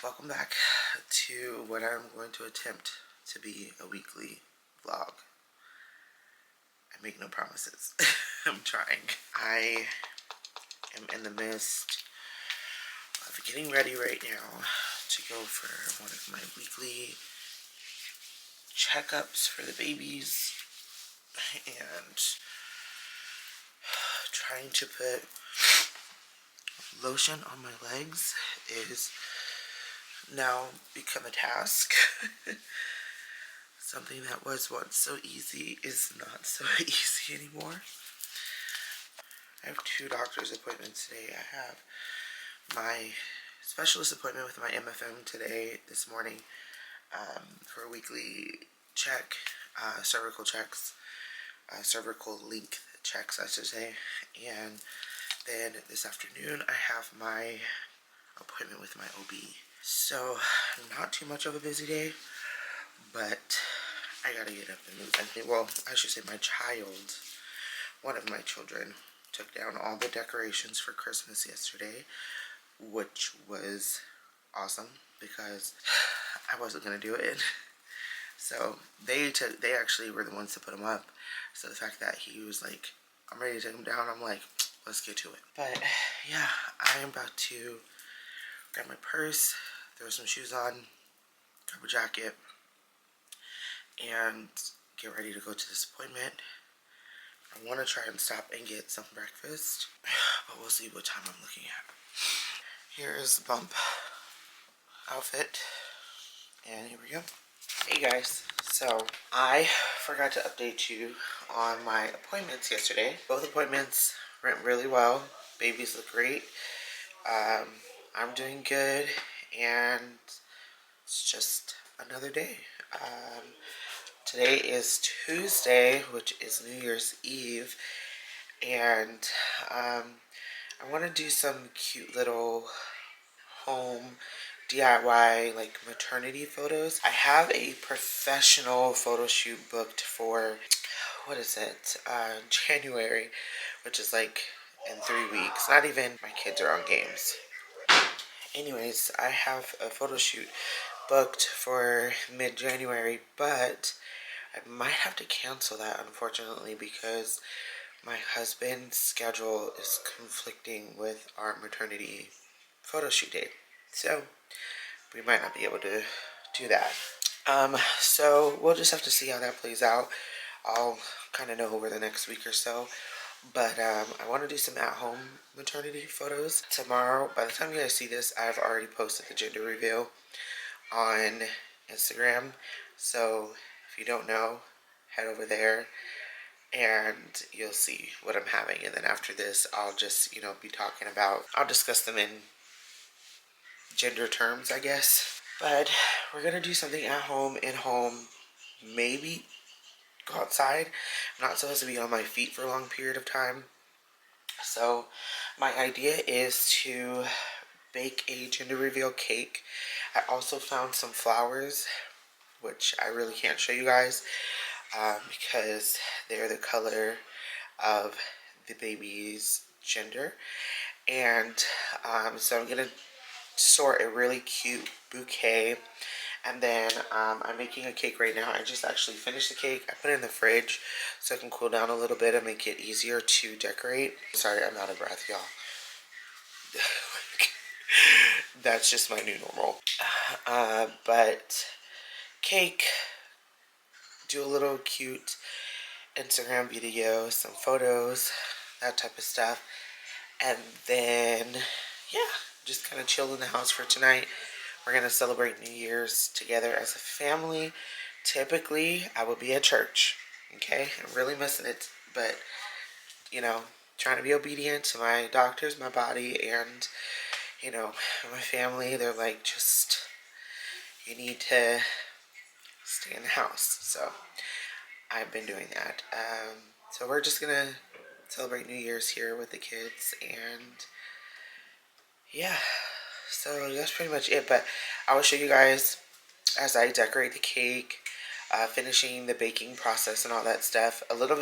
Welcome back to what I'm going to attempt to be a weekly vlog. I make no promises. I'm trying. I am in the midst of getting ready right now to go for one of my weekly checkups for the babies and trying to put lotion on my legs is now become a task. Something that was once so easy is not so easy anymore. I have 2 doctor's appointments today. I have my specialist appointment with my MFM this morning, for a weekly check, cervical checks, cervical length checks, I should say. And then this afternoon, I have my appointment with my OB. So, not too much of a busy day, but I gotta get up and move. Well, I should say one of my children, took down all the decorations for Christmas yesterday, which was awesome because I wasn't gonna do it. So they actually were the ones to put them up. So the fact that he was like, I'm ready to take them down, I'm like, let's get to it. But yeah, I am about to grab my purse, throw some shoes on, grab a jacket, and get ready to go to this appointment. I want to try and stop and get some breakfast, but we'll see what time I'm looking at. Here is the bump outfit, and here we go. Hey guys, so I forgot to update you on my appointments yesterday. Both appointments went really well. Babies look great. I'm doing good, and it's just another day. Today is Tuesday, which is New Year's Eve, and I want to do some cute little home DIY like maternity photos. I have a professional photo shoot booked for, what is it, January, which is like in 3 weeks. Not even my kids are on games. Anyways, I have a photo shoot booked for mid-January, but I might have to cancel that, unfortunately, because my husband's schedule is conflicting with our maternity photo shoot date. So we might not be able to do that. So we'll just have to see how that plays out. I'll kind of know over the next week or so. But I want to do some at-home maternity photos tomorrow. By the time you guys see this, I've already posted the gender reveal on Instagram. So if you don't know, head over there and you'll see what I'm having. And then after this, I'll just, be talking about, I'll discuss them in gender terms, I guess. But we're going to do something at home, in home, maybe go outside. I'm not supposed to be on my feet for a long period of time. So my idea is to bake a gender reveal cake. I also found some flowers, which I really can't show you guys because they're the color of the baby's gender. And so I'm going to sort a really cute bouquet. And then I'm making a cake right now. I just actually finished the cake. I put it in the fridge so it can cool down a little bit and make it easier to decorate. Sorry, I'm out of breath, y'all. That's just my new normal. But cake, do a little cute Instagram video, some photos, that type of stuff. And then, yeah, just kind of chill in the house for tonight. We're going to celebrate New Year's together as a family. Typically, I would be at church, okay? I'm really missing it, but, trying to be obedient to my doctors, my body, and, my family. They're like, just, you need to stay in the house. So, I've been doing that. So we're just going to celebrate New Year's here with the kids, and, yeah. So that's pretty much it, but I will show you guys as I decorate the cake, finishing the baking process and all that stuff. A little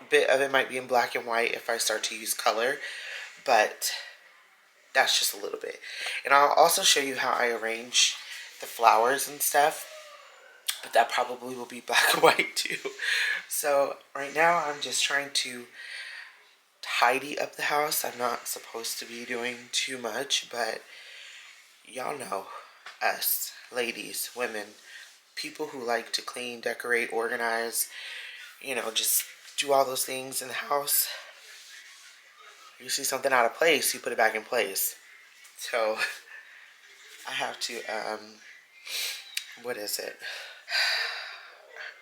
bit of it might be in black and white if I start to use color, but That's just a little bit. And I'll also show you how I arrange the flowers and stuff. But that probably will be black and white too. So right now I'm just trying to tidy up the house. I'm not supposed to be doing too much, but y'all know us, ladies, women, people who like to clean, decorate, organize, you know, just do all those things in the house. You see something out of place, you put it back in place. So I have to, what is it?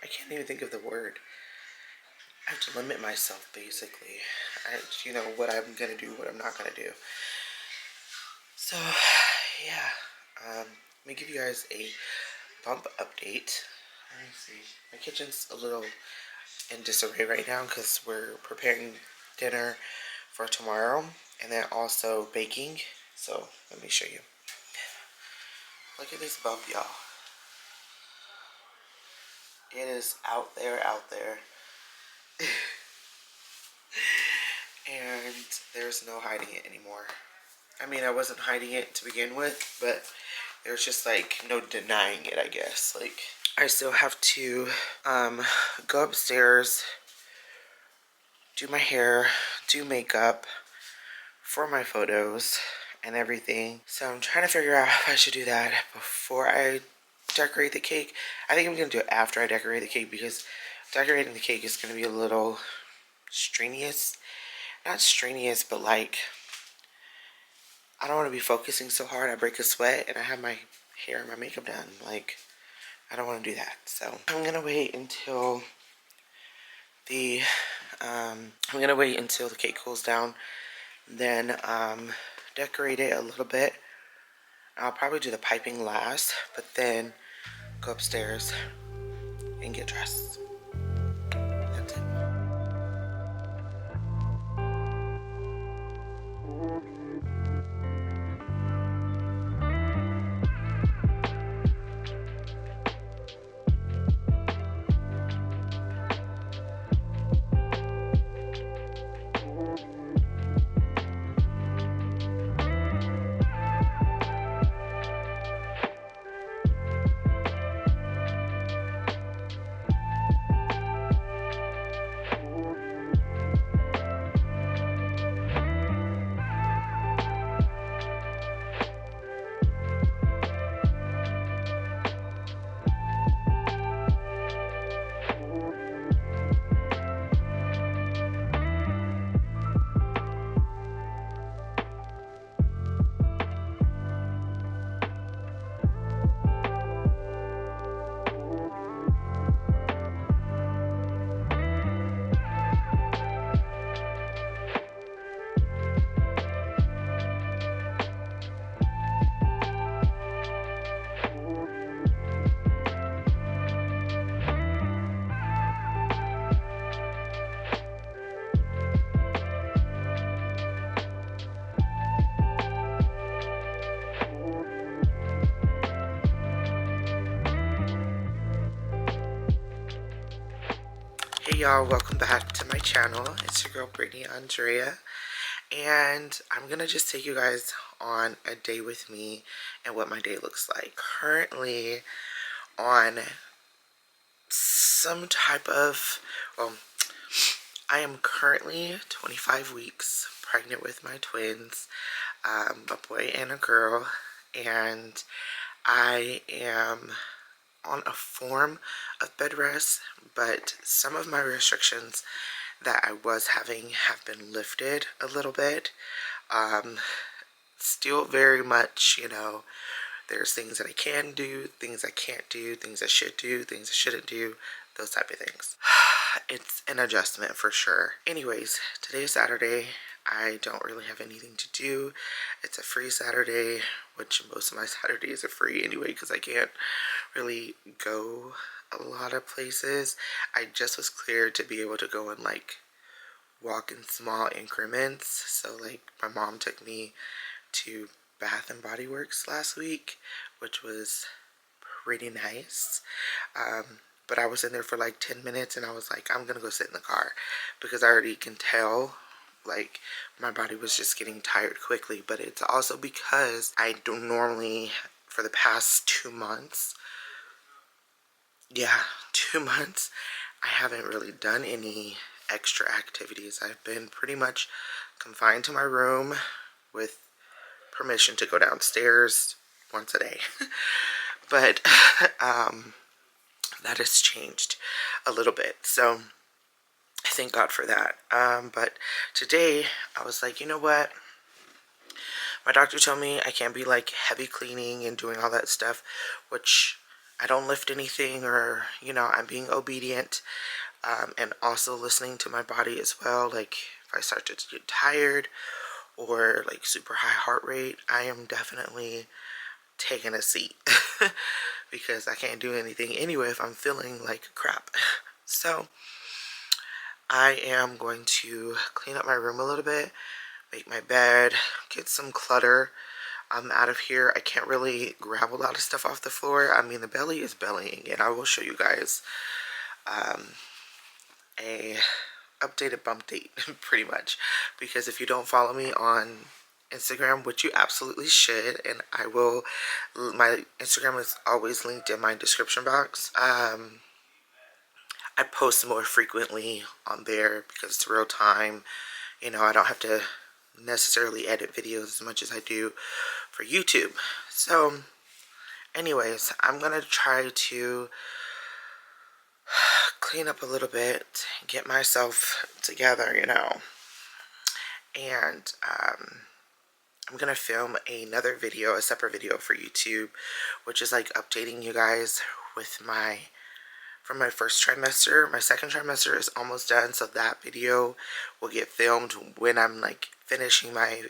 I can't even think of the word. I have to limit myself, basically. You know, what I'm going to do, what I'm not going to do. So, yeah. Let me give you guys a bump update. Let me see. My kitchen's a little in disarray right now because we're preparing dinner for tomorrow. And then also baking. So, let me show you. Look at this bump, y'all. It is out there, out there. And there's no hiding it anymore. I mean, I wasn't hiding it to begin with, but there's just like no denying it, I guess. Like, I still have to go upstairs, do my hair, do makeup for my photos and everything. So I'm trying to figure out if I should do that before I decorate the cake. I think I'm gonna do it after I decorate the cake because decorating the cake is gonna be a little strenuous. Not strenuous, but like, I don't want to be focusing so hard I break a sweat and I have my hair and my makeup done. Like, I don't want to do that. So I'm gonna wait until the cake cools down, then decorate it a little bit. I'll probably do the piping last, but then go upstairs and get dressed. That's it. Hey y'all, welcome back to my channel. It's your girl Bedrest, and I'm gonna just take you guys on a day with me and what my day looks like. Currently on some type of, well, I am currently 25 weeks pregnant with my twins, a boy and a girl, and I am on a form of bed rest, but some of my restrictions that I was having have been lifted a little bit. Still very much, you know, there's things that I can do, things I can't do, things I should do, things I shouldn't do, those type of things. It's an adjustment for sure. Anyways, today is Saturday. I don't really have anything to do. It's a free Saturday, which most of my Saturdays are free anyway because I can't really go a lot of places. I just was cleared to be able to go and like walk in small increments. So like my mom took me to Bath and Body Works last week, which was pretty nice. But I was in there for like 10 minutes and I was like, I'm gonna go sit in the car because I already can tell like my body was just getting tired quickly. But it's also because I don't normally, for the past 2 months, yeah, 2 months, I haven't really done any extra activities. I've been pretty much confined to my room with permission to go downstairs once a day. But that has changed a little bit, so thank God for that. But today I was like, you know what, my doctor told me I can't be like heavy cleaning and doing all that stuff, which I don't lift anything, or you know, I'm being obedient, and also listening to my body as well. Like if I start to get tired or like super high heart rate, I am definitely taking a seat because I can't do anything anyway if I'm feeling like crap. So I am going to clean up my room a little bit, make my bed, get some clutter out of here. I can't really grab a lot of stuff off the floor. I mean, the belly is bellying, and I will show you guys a updated bump date pretty much, because if you don't follow me on Instagram, which you absolutely should, and I will, my Instagram is always linked in my description box. I post more frequently on there because it's real time. You know, I don't have to necessarily edit videos as much as I do for YouTube. So anyways, I'm gonna try to clean up a little bit, get myself together, you know, and I'm gonna film another video, a separate video for YouTube, which is like updating you guys with from my first trimester. My second trimester is almost done, so that video will get filmed when I'm like finishing my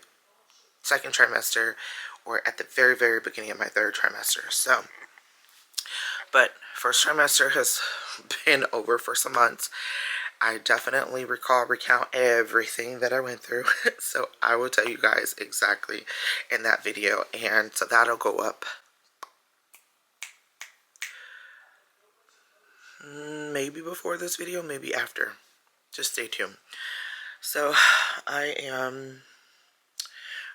second trimester, or at the very, very beginning of my third trimester. So, but first trimester has been over for some months. I definitely recount everything that I went through. So I will tell you guys exactly in that video. And so that'll go up maybe before this video, maybe after. Just stay tuned. So I am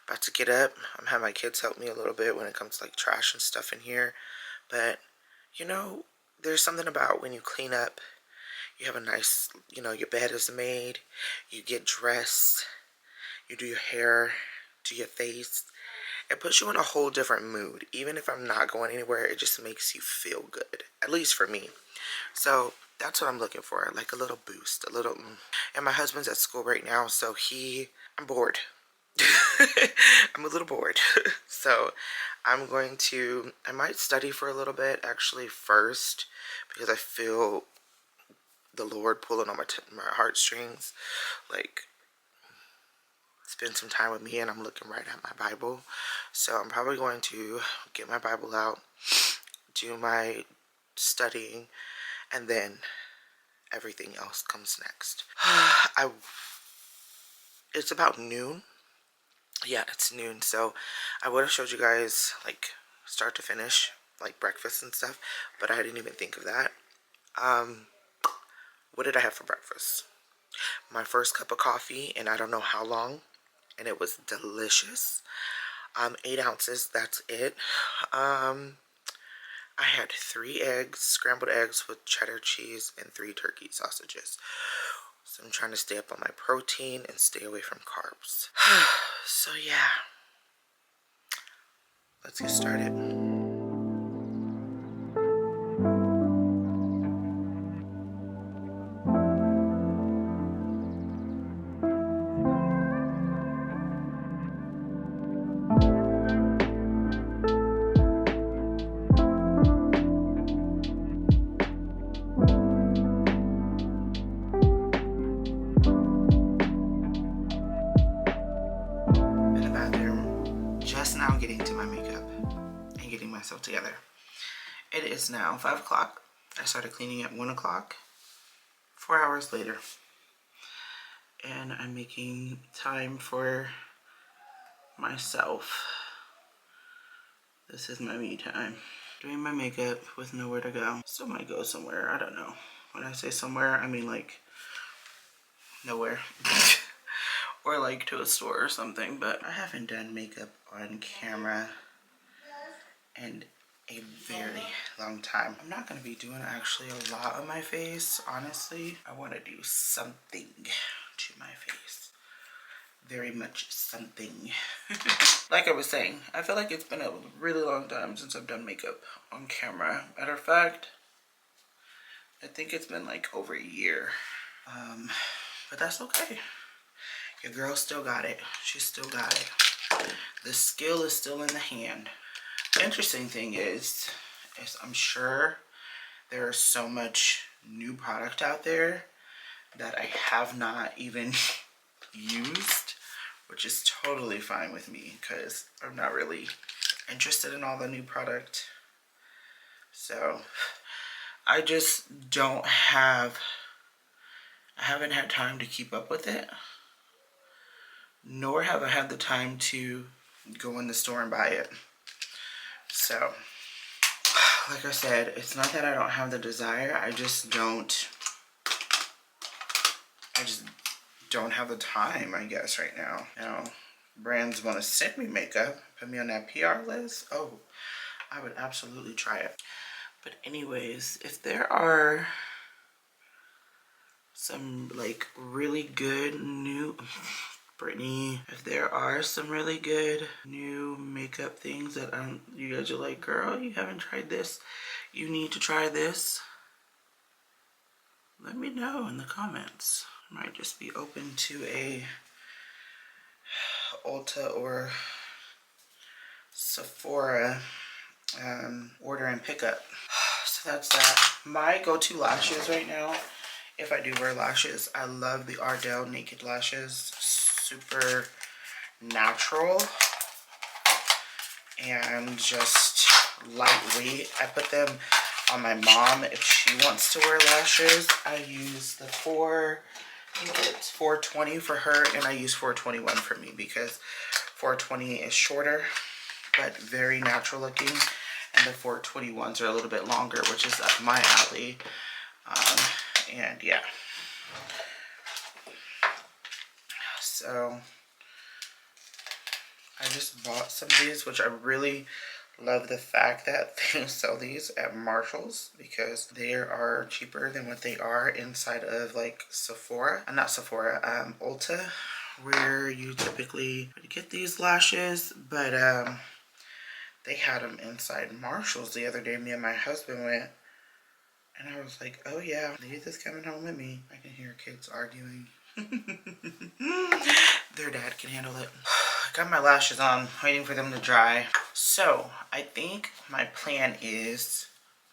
about to get up. I'm having my kids help me a little bit when it comes to like trash and stuff in here. But you know, there's something about when you clean up, you have a nice, you know, your bed is made, you get dressed, you do your hair, do your face. It puts you in a whole different mood. Even if I'm not going anywhere, it just makes you feel good. At least for me. So that's what I'm looking for. Like a little boost, a little. And my husband's at school right now, so I'm bored. I'm a little bored. So I might study for a little bit actually first, because I feel the Lord pulling on my heartstrings. Like, spend some time with me, and I'm looking right at my Bible. So I'm probably going to get my Bible out, do my studying, and then everything else comes next. It's about noon. Yeah, it's noon. So I would have showed you guys like start to finish, like breakfast and stuff, but I didn't even think of that. What did I have for breakfast? My first cup of coffee, and I don't know how long, and it was delicious. 8 ounces, that's it. I had 3 eggs, scrambled eggs with cheddar cheese, and 3 turkey sausages. So I'm trying to stay up on my protein and stay away from carbs. So yeah, let's get started. Now getting to my makeup and getting myself together. It is now 5 o'clock. I started cleaning at 1 o'clock, 4 hours later. And I'm making time for myself. This is my me time. Doing my makeup with nowhere to go. Still might go somewhere, I don't know. When I say somewhere, I mean like nowhere. or like to a store or something, but I haven't done makeup on camera in a very long time. I'm not going to be doing actually a lot on my face, honestly. I want to do something to my face. Very much something. Like I was saying, I feel like it's been a really long time since I've done makeup on camera. Matter of fact, I think it's been like over a year. But that's okay. Your girl still got it. She still got it. The skill is still in the hand. The interesting thing is I'm sure there's so much new product out there that I have not even used, which is totally fine with me because I'm not really interested in all the new product. So I just don't have, I haven't had time to keep up with it, nor have I had the time to go in the store and buy it. So like I said, it's not that I don't have the desire, I just don't have the time, I guess, right now. Now, brands want to send me makeup, put me on that PR list. Oh, I would absolutely try it. But anyways, if there are some like really good new, Brittany, if there are some really good new makeup things that you guys are like, girl, you haven't tried this, you need to try this, let me know in the comments. I might just be open to a Ulta or Sephora order and pickup. So that's that. My go-to lashes right now, if I do wear lashes, I love the Ardell Naked Lashes. Super natural and just lightweight. I put them on my mom if she wants to wear lashes. I use the I think it's 420 for her, and I use 421 for me because 420 is shorter but very natural looking, and the 421s are a little bit longer, which is up my alley. And yeah, so I just bought some of these, which I really love the fact that they sell these at Marshall's because they are cheaper than what they are inside of like Sephora, not Sephora, Ulta, where you typically get these lashes. But they had them inside Marshall's the other day. Me and my husband went, and I was like, oh yeah, Leave this coming home with me. I can hear kids arguing. Their dad can handle it. I got my lashes on, waiting for them to dry. So I think my plan is,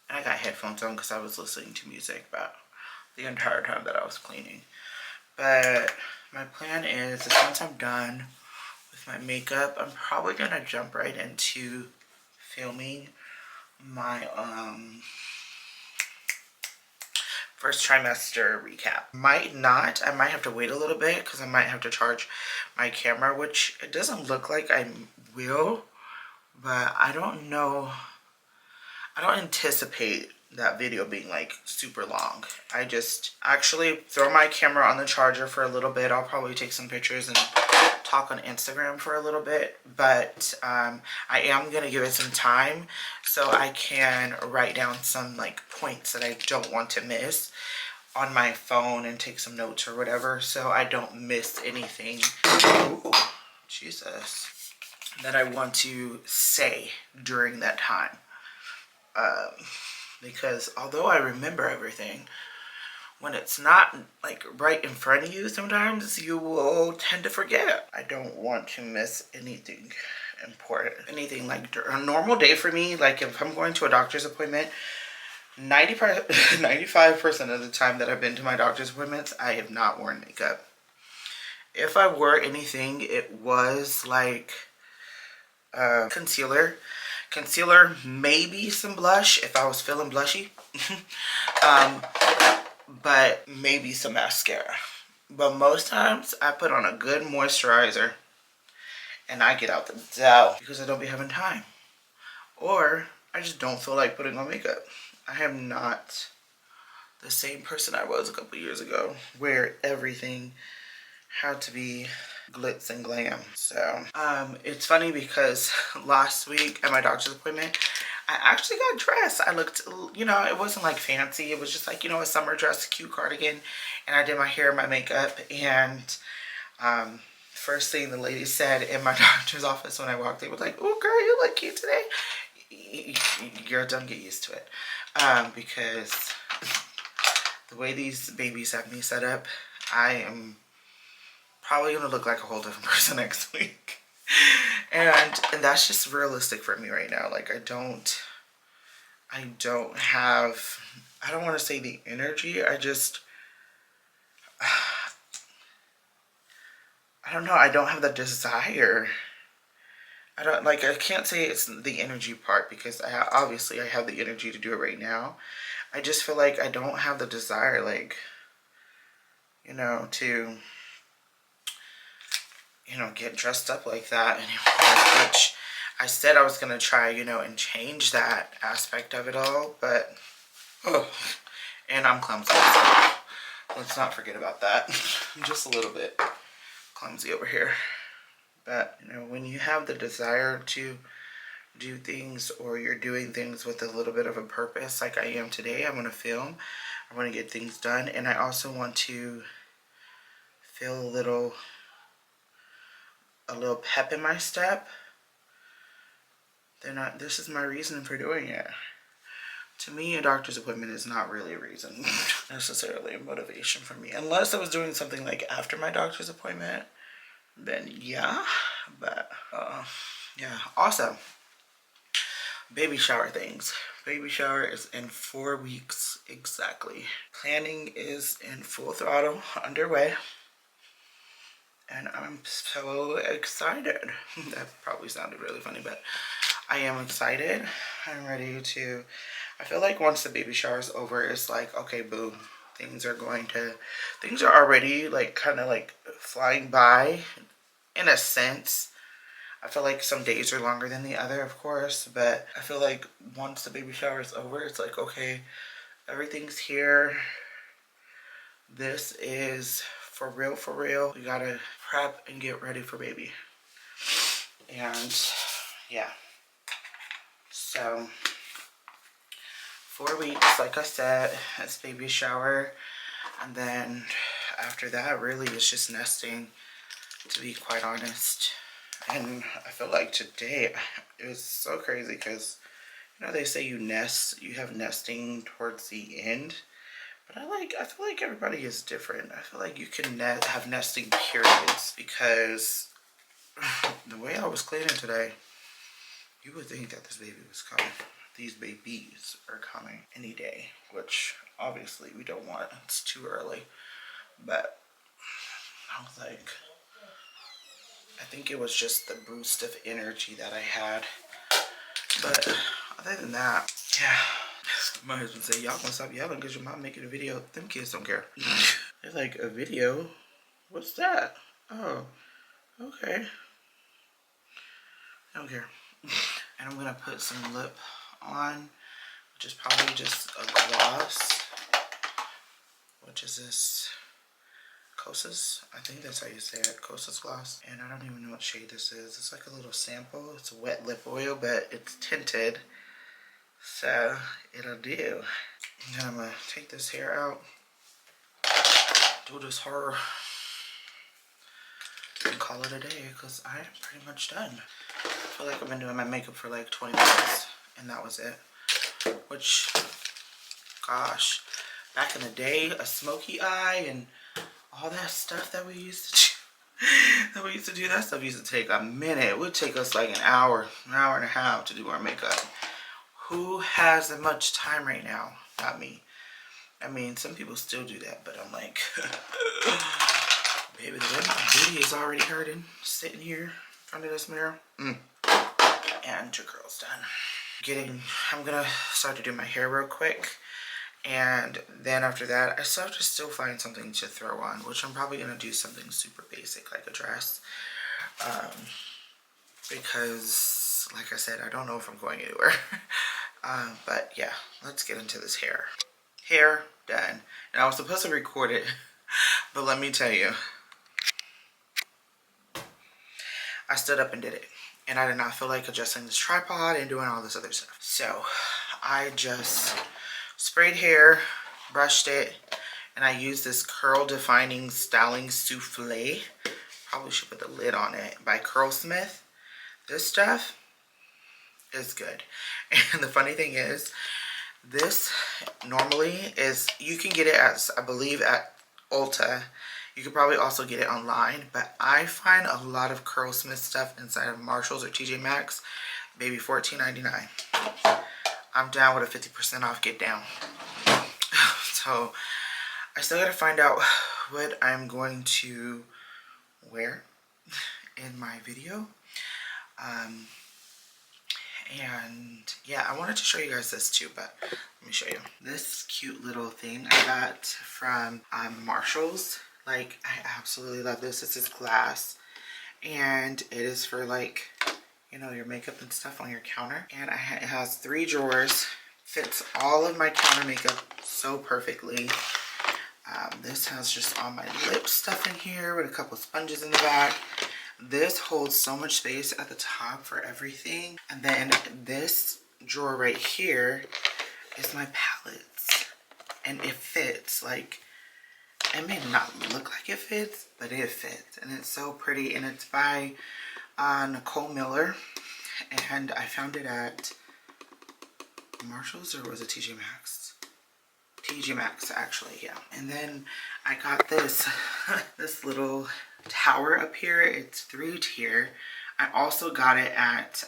and I got headphones on because I was listening to music about the entire time that I was cleaning. But my plan is that once I'm done with my makeup, I'm probably gonna jump right into filming my first trimester recap. I might have to wait a little bit because I might have to charge my camera, which it doesn't look like I will, but I don't know. I don't anticipate that video being like super long. I just actually throw my camera on the charger for a little bit. I'll probably take some pictures and talk on Instagram for a little bit, but I am gonna give it some time so I can write down some like points that I don't want to miss on my phone and take some notes or whatever, so I don't miss anything. Ooh, Jesus, that I want to say during that time. Because although I remember everything, when it's not like right in front of you, sometimes you will tend to forget. I don't want to miss anything important. Anything like a normal day for me, like if I'm going to a doctor's appointment, 95% of the time that I've been to my doctor's appointments, I have not worn makeup. If I wore anything, it was like concealer, maybe some blush if I was feeling blushy. But maybe some mascara. But most times I put on a good moisturizer and I get out the door because I don't be having time, or I just don't feel like putting on makeup. I am not the same person I was a couple years ago where everything had to be glitz and glam. So it's funny because last week at my doctor's appointment, I actually got dressed. I looked, you know, it wasn't like fancy. It was just like, you know, a summer dress, cute cardigan. And I did my hair, my makeup. And first thing the lady said in my doctor's office when I walked in was like, "Oh girl, you look cute today." You're done, get used to it. Because the way these babies have me set up, I am probably gonna look like a whole different person next week. And that's just realistic for me right now. Like I don't have, I don't want to say the energy. I don't know. I don't have the desire. I can't say it's the energy part because obviously I have the energy to do it right now. I just feel like I don't have the desire, like, you know, to, you know, get dressed up like that anymore, which I said I was going to try, you know, and change that aspect of it all, but, oh, and I'm clumsy, so let's not forget about that. I'm just a little bit clumsy over here. But, you know, when you have the desire to do things, or you're doing things with a little bit of a purpose, like I am today, I want to film, I want to get things done, and I also want to feel a little pep in my step. This is my reason for doing it. To me, a doctor's appointment is not really a reason, necessarily a motivation for me. Unless I was doing something like after my doctor's appointment, then yeah. But yeah. Also, baby shower things. Baby shower is in 4 weeks exactly. Planning is in full throttle, underway. And I'm so excited. That probably sounded really funny, but I am excited. I'm ready to, I feel like once the baby shower is over, it's like, okay, boom. Things are already like kind of like flying by in a sense. I feel like some days are longer than the other, of course, but I feel like once the baby shower is over, it's like, okay, everything's here. This is for real, for real. We gotta prep and get ready for baby. And yeah. So 4 weeks, like I said, it's baby shower. And then after that, really, it's just nesting, to be quite honest. And I feel like today, it was so crazy because, you know, they say you have nesting towards the end. But I feel like everybody is different. I feel like you can have nesting periods because the way I was cleaning today, you would think that this baby was coming. These babies are coming any day, which obviously we don't want. It's too early. But I was like, I think it was just the boost of energy that I had. But other than that, yeah. My husband said, y'all gonna stop yelling because your mom making a video. Them kids don't care. They're like, a video? What's that? Oh, okay. I don't care. And I'm gonna put some lip on, which is probably just a gloss. Which is this? Kosas? I think that's how you say it. Kosas gloss. And I don't even know what shade this is. It's like a little sample. It's a wet lip oil, but it's tinted. So it'll do. And then I'm gonna take this hair out. Do this hair. And call it a day because I'm pretty much done. I feel like I've been doing my makeup for like 20 minutes. And that was it. Which, gosh, back in the day, a smoky eye and all that stuff that we used to do, that stuff used to take a minute. It would take us like an hour and a half to do our makeup. Who has that much time right now? Not me. I mean, some people still do that, but I'm like, baby, the way my booty is already hurting, sitting here in front of this mirror. And your girl's done. I'm gonna start to do my hair real quick. And then after that, I still have to find something to throw on, which I'm probably going to do something super basic, like a dress. Because, like I said, I don't know if I'm going anywhere. But yeah, let's get into this hair. Hair done. And I was supposed to record it, but let me tell you. I stood up and did it. And I did not feel like adjusting this tripod and doing all this other stuff. So I just sprayed hair, brushed it, and I used this curl defining styling souffle. Probably should put the lid on it, by Curlsmith. This stuff is good. And the funny thing is, this normally is, you can get it at, I believe, at Ulta. You could probably also get it online, but I find a lot of Curlsmith stuff inside of Marshalls or TJ Maxx, maybe $14.99. I'm down with a 50% off get down. So I still gotta find out what I'm going to wear in my video. And yeah, I wanted to show you guys this too, but let me show you. This cute little thing I got from Marshalls. Like, I absolutely love this. This is glass, and it is for, like, you know, your makeup and stuff on your counter. And it has 3 drawers. Fits all of my counter makeup so perfectly. This has just all my lip stuff in here with a couple sponges in the back. This holds so much space at the top for everything. And then this drawer right here is my palettes. And it fits. Like, it may not look like it fits, but it fits. And it's so pretty. And it's by Nicole Miller. And I found it at Marshalls, or was it TJ Maxx? TJ Maxx, actually, yeah. And then I got this this little tower up here. It's 3-tier. I also got it at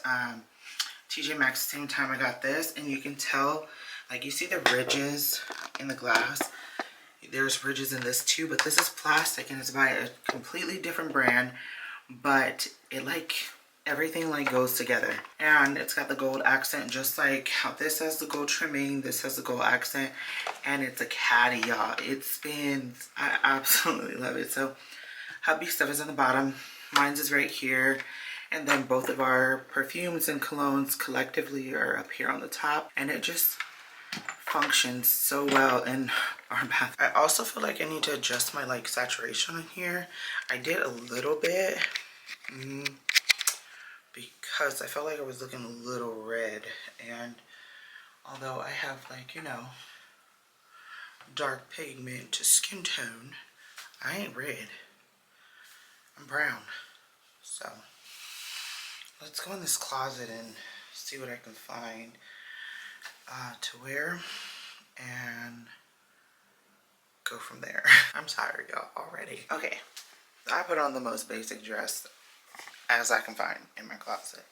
TJ Maxx same time I got this, and you can tell, like, you see the ridges in the glass. There's ridges in this too, but this is plastic and it's by a completely different brand, but it, like, everything, like, goes together. And it's got the gold accent, just like how this has the gold trimming, this has the gold accent, and it's a caddy, y'all. It spins. I absolutely love it. So hubby stuff is on the bottom, mine's is right here, and then both of our perfumes and colognes collectively are up here on the top, and it just functions so well in our bath. I also feel like I need to adjust my, like, saturation in here. I did a little bit because I felt like I was looking a little red, and although I have, like, you know, dark pigment to skin tone, I ain't red. I'm brown. So let's go in this closet and see what I can find to wear and go from there. I'm tired, y'all, already. Okay, I put on the most basic dress as I can find in my closet,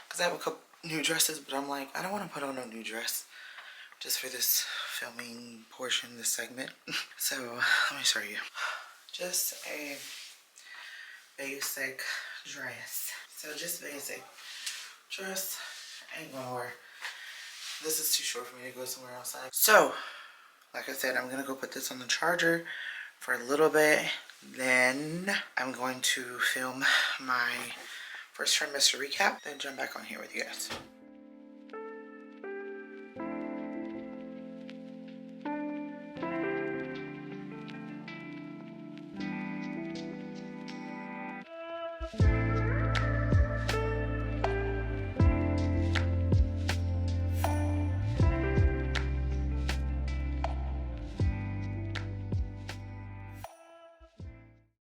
because I have a couple new dresses, but I'm like, I don't want to put on no new dress just for this filming portion, this segment. So let me show you. Just a basic dress. So just basic dress. Ain't gonna wear. This is too short for me to go somewhere outside. So, like I said, I'm gonna go put this on the charger for a little bit. Then I'm going to film my first trimester recap, then jump back on here with you guys.